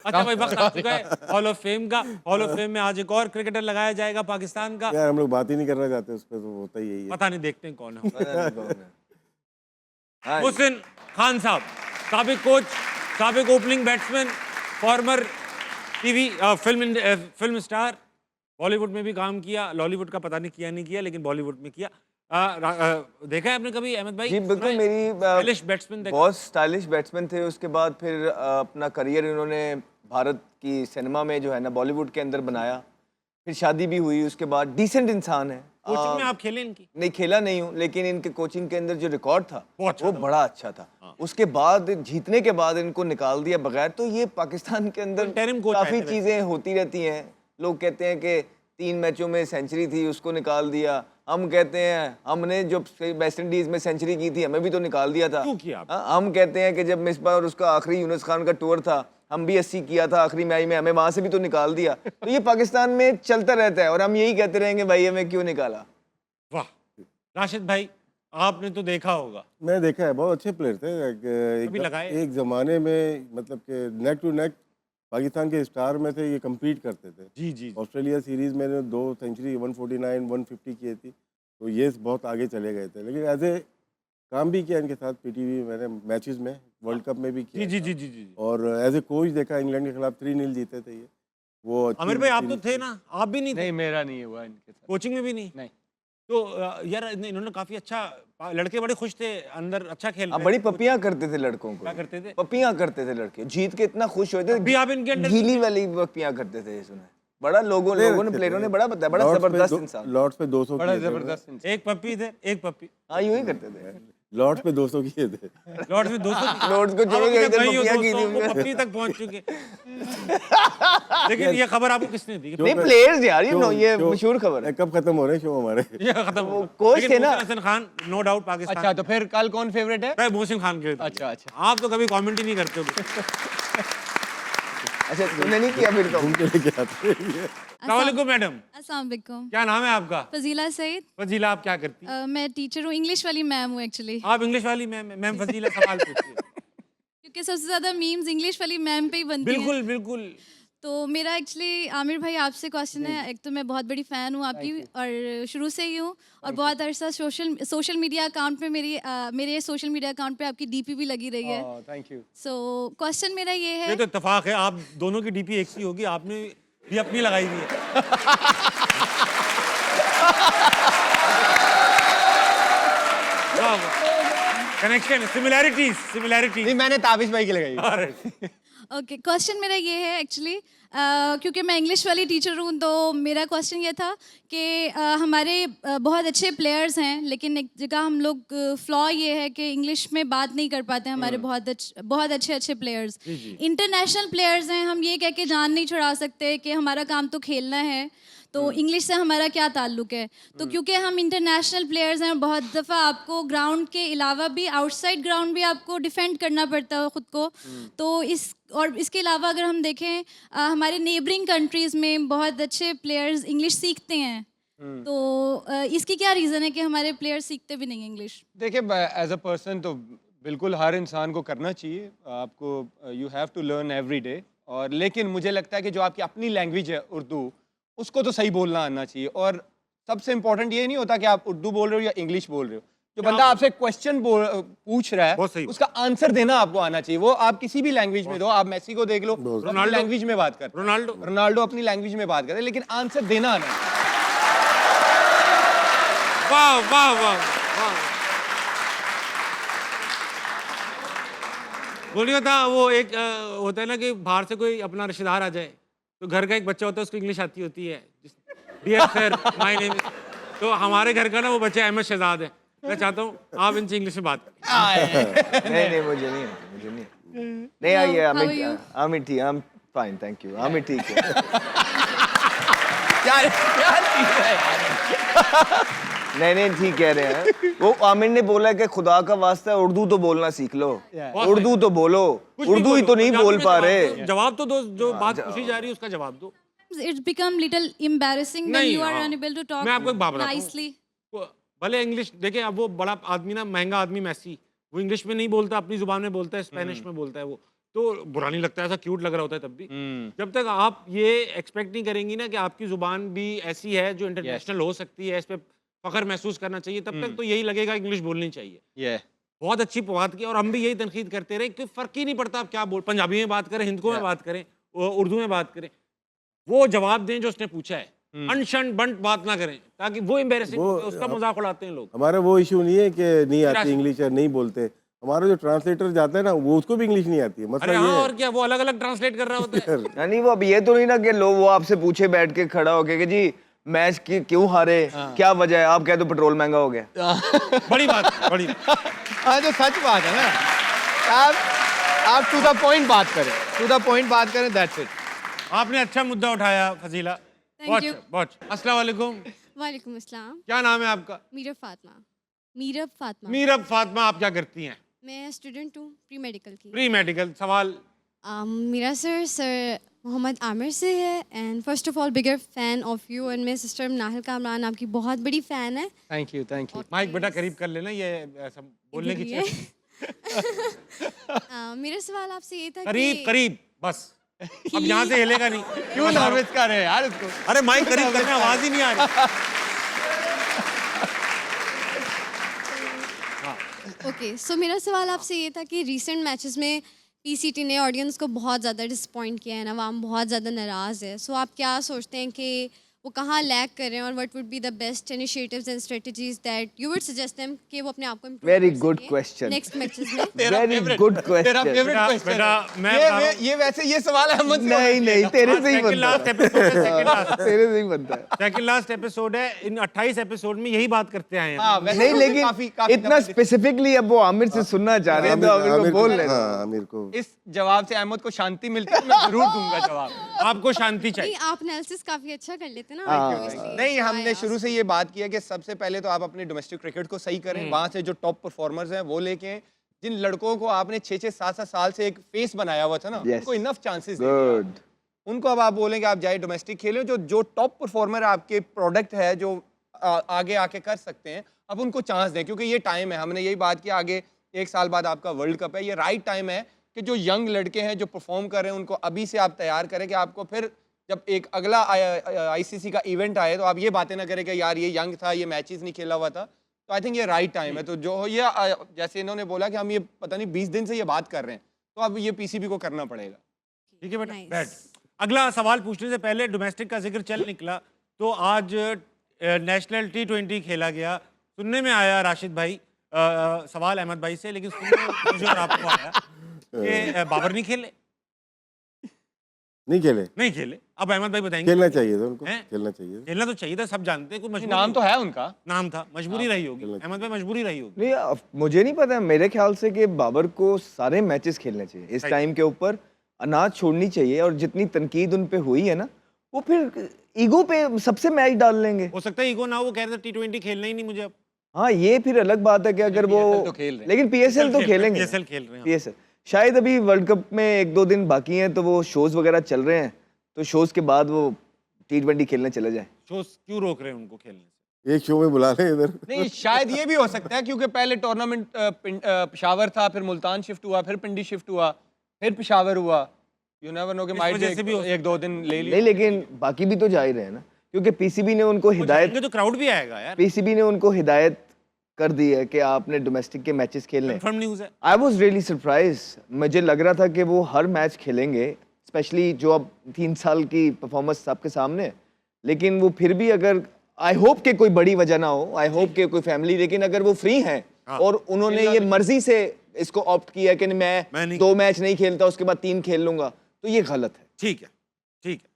अच्छा भाई, वक्त आ चुका है हॉल ऑफ फेम का। हॉल ऑफ फेम में आज एक और क्रिकेटर लगाया जाएगा पाकिस्तान का। यार हम लोग बात ही नहीं करना चाहते उस पर, तो होता ही यही है। पता नहीं, देखते हैं कौन है। पता नहीं कौन है। हाँ जी। मुहसिन खान साहब, साबिक कोच, साबिक opening batsman, farmer TV film star, Bollywood में भी काम किया, लॉलीवुड का पता नहीं किया नहीं किया, लेकिन बॉलीवुड में किया। देखा है आपने कभी अहमद भाई? जी बिल्कुल, मेरी स्टाइलिश बैट्समैन देखा। बहुत स्टाइलिश बैट्समैन थे। उसके बाद फिर अपना करियर इन्होंने भारत की सिनेमा में जो है ना, बॉलीवुड के अंदर बनाया। फिर शादी भी हुई। उसके बाद डिसेंट इंसान है। कोचिंग में आप खेले इनकी? नहीं, खेला नहीं हूँ, लेकिन इनके कोचिंग के अंदर जो रिकॉर्ड था वो अच्छा वो था। बड़ा अच्छा था। उसके बाद जीतने के बाद इनको निकाल दिया बगैर। तो ये पाकिस्तान के अंदर interim coach आए काफ़ी थे चीज़ें होती रहती हैं। लोग कहते हैं कि 3 मैचों में सेंचुरी थी, उसको निकाल दिया। हम कहते हैं हमने जो वेस्ट इंडीज में सेंचुरी की थी, हमें भी तो निकाल दिया था। क्यों किया आपने? हम कहते हैं कि जब मिसबा और उसका आखिरी यूनुस खान का टूर था, हम भी 80 किया था आखिरी मैच में, हमें वहां से भी तो निकाल दिया। तो ये पाकिस्तान में चलता रहता है और हम यही कहते रहेंगे भाई हमें क्यों निकाला। वाह, राशिद भाई आपने तो देखा होगा। मैं देखा है, बहुत अच्छे प्लेयर थे। कभी लगाए? एक ज़माने में मतलब कि नेक टू नेक पाकिस्तान के स्टार में थे, ये कम्पीट करते थे। जी जी। ऑस्ट्रेलिया सीरीज़ में 2 सेंचुरी 149 150 किए थी, तो ये बहुत आगे चले गए थे। लेकिन एज ए काम भी किया इनके साथ, पीटीवी मैंने मैचेस में, वर्ल्ड कप में भी जी किया जी था। जी जी जी। और एज ए कोच देखा, इंग्लैंड के खिलाफ 3-0 जीते थे ये। वो अच्छी आमिर भाई आप तो सीरीज थे थी। ना? आप भी नहीं थे? नहीं, मेरा नहीं हुआ इनके साथ। कोचिंग में भी नहीं? नहीं। तो यार इन्होंने काफी अच्छा, लड़के बड़े खुश थे अंदर, अच्छा खेल अब रहे बड़ी थे। पपियां करते थे लड़कों को। क्या करते थे? पपियां करते थे लड़के, जीत के इतना खुश होते अभी आप इनके अंडर गीली वाली पपियां करते थे। सुना है बड़ा लोगों ने प्लेयरों ने बड़ा बताया, बड़ा जबरदस्त इंसान। लॉर्ड्स पे 200 बड़ा किए थे उन्होंने। जबरदस्त इंसान। एक पप्पी थे, एक पप्पी। हाँ यूं ही करते थे। लॉर्ड्स पे 200 किए थे। लॉर्ड्स में 200 लॉर्ड्स को छोड़ो, इधर पपियां की थी उनने। पप्पी तक पहुंच चुके। लेकिन ये खबर आपको किसने दी? नहीं प्लेयर्स यार, ये शो- मशहूर खबर है। कब खत्म हो रहे हैं शो हमारे? ये खत्म हो गया। कोच लेकिन थे ना। Mohsin Hasan Khan no doubt Pakistan. अच्छा, तो फिर कल कौन फेवरेट है? भाई मोहसिन खान के। अच्छा अच्छा। आप तो कभी कमेंट ही नहीं करते हो। अच्छा तुमने नहीं किया फिर तो? उनके लिए क्या था ये? अस्सलाम वालेकुम मैडम, अस्सलाम वालेकुम। क्या नाम है आपका? फजीला सईद। फजीला, आप क्या करती हैं? मैं टीचर हूँ, इंग्लिश वाली मैम हूँ एक्चुअली, आप इंग्लिश वाली मैम फजीला सवाल पूछिए। क्योंकि सबसे ज़्यादा मीम्स इंग्लिश वाली मैम पे ही बनती हैं। बिल्कुल बिल्कुल। तो मेरा एक्चुअली आमिर भाई आपसे क्वेश्चन है। एक तो मैं बहुत बड़ी फ़ैन हूँ आपकी और शुरू से ही हूँ, और बहुत अरसा सोशल मीडिया अकाउंट पे मेरे सोशल मीडिया अकाउंट पे आपकी डीपी भी लगी रही है। Thank you. सो क्वेश्चन मेरा ये ये है, तो इत्तेफाक है, आप दोनों की डीपी एक सी होगी, आपने भी अपनी लगाई हुई है। Connection, similarity. नहीं, मैंने ताबिश भाई की लगाई। ओके क्वेश्चन मेरा ये है एक्चुअली, क्योंकि मैं इंग्लिश वाली टीचर हूँ, तो मेरा क्वेश्चन ये था कि हमारे बहुत अच्छे प्लेयर्स हैं, लेकिन एक जगह हम लोग फ्लॉ ये है कि इंग्लिश में बात नहीं कर पाते हमारे बहुत अच्छे प्लेयर्स। इंटरनेशनल प्लेयर्स हैं, हम ये कह के जान नहीं छुड़ा सकते कि हमारा काम तो खेलना है, तो इंग्लिश से हमारा क्या ताल्लुक है। तो क्योंकि हम इंटरनेशनल प्लेयर्स हैं, बहुत दफ़ा आपको ग्राउंड के अलावा भी आउटसाइड ग्राउंड भी आपको डिफेंड करना पड़ता है ख़ुद को। तो इसके अलावा अगर हम देखें हमारे नेबरिंग कंट्रीज़ में बहुत अच्छे प्लेयर्स इंग्लिश सीखते हैं, तो इसकी क्या रीज़न है कि हमारे प्लेयर्स सीखते भी नहीं इंग्लिश? देखिए, एज अ पर्सन तो बिल्कुल हर इंसान को करना चाहिए। आपको you have to learn every day. और लेकिन मुझे लगता है कि जो आपकी अपनी लैंग्वेज है उर्दू, उसको तो सही बोलना आना चाहिए। और सबसे इम्पोर्टेंट ये नहीं होता कि आप उर्दू बोल रहे हो या इंग्लिश बोल रहे हो। जो बंदा आपसे क्वेश्चन पूछ रहा बहुत है, सही। उसका आंसर देना आपको आना चाहिए। वो आप किसी भी लैंग्वेज में दो, आप मेसी को देख लो, रोनाल्डो- लैंग्वेज में बात कर, रोनाल्डो अपनी लैंग्वेज में बात करे, लेकिन आंसर देना आना चाहिए। वाह वाह वाह वाह। बोलिए था वो एक होता है ना कि बाहर से कोई अपना रिश्तेदार आ जाए, तो घर का एक बच्चा होता है, उसको इंग्लिश आती होती है, डियर सर माय नेम। तो हमारे घर का ना वो बच्चा अहमद शहजाद है। मैं चाहता हूँ आप इनसे इंग्लिश में बात करें। नहीं मुझे नहीं आइए। आमिर ठीक, I am fine, thank you. Aamir ठीक है। क्या चीज़ है यार? नहीं ठीक कह रहे हैं। वो आमिर ने बोला कि खुदा का वास्ता उर्दू तो बोलना सीख लो, उर्दू तो बोलो। उर्दू ही तो नहीं बोल पा रहे। जवाब तो दो, जो बात पूछी जा रही है उसका जवाब दो। It's become little embarrassing when नहीं, you are हाँ। unable to talk मैं आपको एक बात बताता हूँ। nicely. भले इंग्लिश देखें, अब वो बड़ा आदमी ना, महंगा आदमी मेसी, वो इंग्लिश में नहीं बोलता, अपनी जुबान में बोलता है, स्पेनिश में बोलता है वो। तो बुरा नहीं लगता, ऐसा क्यूट लग रहा होता है तब भी। जब तक आप ये एक्सपेक्ट नहीं करेंगी ना कि आपकी जुबान भी ऐसी है जो इंटरनेशनल हो सकती है, इस पे फख्र महसूस करना चाहिए, तब तक तो यही लगेगा इंग्लिश बोलनी चाहिए। Yeah. बहुत अच्छी बात की, और हम भी यही तनकीद करते रहे कि फ़र्क ही नहीं पड़ता आप क्या बोल, पंजाबी में बात करें, हिंदी में बात करें, उर्दू में बात करें, वो जवाब दें जो उसने पूछा है। अनशन बंट बात ना करें, ताकि वो एम्बेरसिंग, उसका मजाक उड़ाते हैं लोग। हमारा वो इशू नहीं है कि नहीं आती इंग्लिश या नहीं बोलते, हमारा जो ट्रांसलेटर जाता है ना वो उसको भी इंग्लिश नहीं आती है। अरे मतलब हाँ, ये और क्या, वो अलग अलग ट्रांसलेट कर रहा होता है। नहीं, वो अब ये तो नहीं ना कि लोग वो आपसे पूछे बैठ के खड़ा होके कि जी मैच की क्यों हारे, क्या वजह है, आप कह दो पेट्रोल महंगा हो गया। बड़ी बात, बड़ी हाँ, जो सच बात है ना, आप टू द पॉइंट बात करें, टू द पॉइंट बात करें, दैट्स इट। आपने अच्छा मुद्दा उठाया फजीला। Thank you. बहुत अस्सलाम वालेकुम, वालेकुम अस्सलाम। क्या नाम है आपका? मीरब फातिमा। मीरब फातिमा। मीरब फातिमा, आप क्या करती हैं? मैं स्टूडेंट हूँ प्री मेडिकल की। Pre medical. सवाल? मेरा सर मोहम्मद आमिर से है, and first of all bigger fan of you, एंड मेरे सिस्टर नाहिल कामरान आपकी बहुत बड़ी फ़ैन है। Thank you, thank you. Mic बेटा करीब कर लेना, ये ऐसा बोलने की इधर ही चीज़। मेरा सवाल आपसे ये था करीब कि करीब बस, अब यहाँ से हिलेगा नहीं। क्यों नर्वस कर रहे हैं यार उसको? अरे माइक करीब करना, आवाज ही नहीं आ रही। ओके, सो मेरा सवाल आपसे ये था कि रीसेंट मैचेस में पीसीटी ने ऑडियंस को बहुत ज़्यादा डिसपॉइंट किया है ना, आवाम बहुत ज़्यादा नाराज़ है। सो आप क्या सोचते हैं कि वो कहाँ लैग कर रहे हैं, और what would be the best initiatives and strategies that you would suggest them कि वो अपने आप को improve Very कर good सकें question. नेक्स्ट मैचेस में? वेरी गुड तेरा क्वेश्चन। फेवरेट बेटा- क्वेश्चन बेटा, है। मैं बता रहा हूँ। ये वैसे ये सवाल अहमद से होना नहीं नहीं, चाहिए। तेरे से ही सेकंड बनता लास्ट है, एपिसोड है, सेकंड लास्ट, तेरे से ही बनता है। सेकंड लास्ट एपिसोड है। इन 28 एपिसोड में यही बात करते आए हैं। हाँ, वैसे नहीं, तो लेकिन काफी इतना स्पेसिफिकली अब वो आमिर से सुनना चाह रहे हैं, तो आमिर को बोल ले। हाँ, आमिर को इस जवाब से अहमद को शांति मिलती है, मैं जरूर दूंगा जवाब। आपको शांति नहीं, चाहिए। आप एनालिसिस काफ़ी अच्छा कर लेते हैं ना। हाँ। इसलिए। नहीं, हमने So I शुरू asked. से ये बात की है कि सबसे पहले तो आप अपने डोमेस्टिक क्रिकेट को सही करें, वहां से जो टॉप परफॉर्मर्स हैं वो लेके आएं। जिन लड़कों को आपने 6-6, 7-7 साल से एक फेस बनाया हुआ था ना, Yes. उनको इनफ चांसेस गुड। उनको अब आप बोलेंगे आप जाए डोमेस्टिक खेलें, जो टॉप परफॉर्मर आपके प्रोडक्ट है, जो आगे आके कर सकते हैं, अब उनको चांस दें, क्योंकि ये टाइम है। हमने यही बात की, आगे 1 साल बाद आपका वर्ल्ड कप है, ये राइट टाइम है कि जो यंग लड़के हैं जो परफॉर्म कर रहे हैं उनको अभी से आप तैयार करें कि आपको फिर जब एक अगला आईसीसी का इवेंट आए तो आप ये बातें ना करें कि यार ये यंग था, ये मैचेस नहीं खेला हुआ था। तो आई थिंक ये राइट टाइम है। तो जो ये जैसे इन्होंने बोला कि हम ये पता नहीं 20 दिन से ये बात कर रहे हैं, तो अब ये पीसीबी को करना पड़ेगा। ठीक है बेटा, Nice. बैठ। अगला सवाल पूछने से पहले डोमेस्टिक का जिक्र चल निकला, तो आज नेशनल T20 खेला गया। सुनने में आया राशिद भाई, सवाल अहमद भाई से, लेकिन सुनने में मुझे और आपको आया कि बाबर नहीं खेले। नहीं खेले, नहीं खेले, अब अहमद भाई बताएंगे। खेलना चाहिए था उनको, हैं? खेलना चाहिए। खेलना तो चाहिए था, सब जानते हैं, कोई मजबूरी नाम तो है उनका। नाम था, मजबूरी रही होगी। खेलना अहमद भाई मजबूरी रही होगी। नहीं, मुझे नहीं पता, मेरे ख्याल से कि बाबर को सारे मैचेस खेलने चाहिए इस Right. टाइम के ऊपर, अनाज छोड़नी चाहिए। और जितनी तनकीद उन पे हुई है ना, वो फिर ईगो पे सबसे मैच डाल लेंगे। हो सकता है ईगो ना, वो कह रहे थे T20 खेलना ही नहीं मुझे अब। हाँ, ये फिर अलग बात है कि अगर वो, PSL तो खेल रहे हैं। लेकिन पीएसएल तो खेलेंगे। PSL खेल रहे हैं। पीएसएल शायद अभी वर्ल्ड कप में 1-2 दिन बाकी हैं, तो वो शोज वगैरह चल रहे हैं, तो शोज के बाद वो T20 खेलने चले जाए। शो क्यों रोक रहे हैं उनको खेलने से? एक शो में बुला लें इधर। नहीं, शायद ये भी हो सकता है क्योंकि पहले टूर्नामेंट पेशावर था, फिर मुल्तान शिफ्ट हुआ, फिर पिंडी शिफ्ट हुआ, फिर पेशावर हुआ। यू नेवर नो कि इस माइट वजह से भी हो 1-2 दिन ले लिए। नहीं, लेकिन बाकी भी तो जा ही रहे हैं ना, क्योंकि पीसीबी ने उनको वो हिदायत जाएंगे तो क्राउड भी आएगा यार। पीसीबी ने उनको हिदायत कर दी है कि आपने डोमेस्टिक के मैचेस खेलने। कंफर्म न्यूज़ है। आई वॉज रियली सरप्राइज, मुझे लग रहा था कि वो हर मैच खेलेंगे, स्पेशली जो अब 3 साल की परफॉर्मेंस सबके सामने है। लेकिन वो फिर भी, अगर आई होप के कोई बड़ी वजह ना हो, आई होप के कोई फैमिली, लेकिन अगर वो फ्री हैं हाँ। और उन्होंने ये मर्जी से इसको ऑप्ट किया कि मैं मैं नहीं- 2 मैच नहीं खेलता, उसके बाद 3 खेल लूंगा, तो ये गलत है। ठीक है, ठीक है।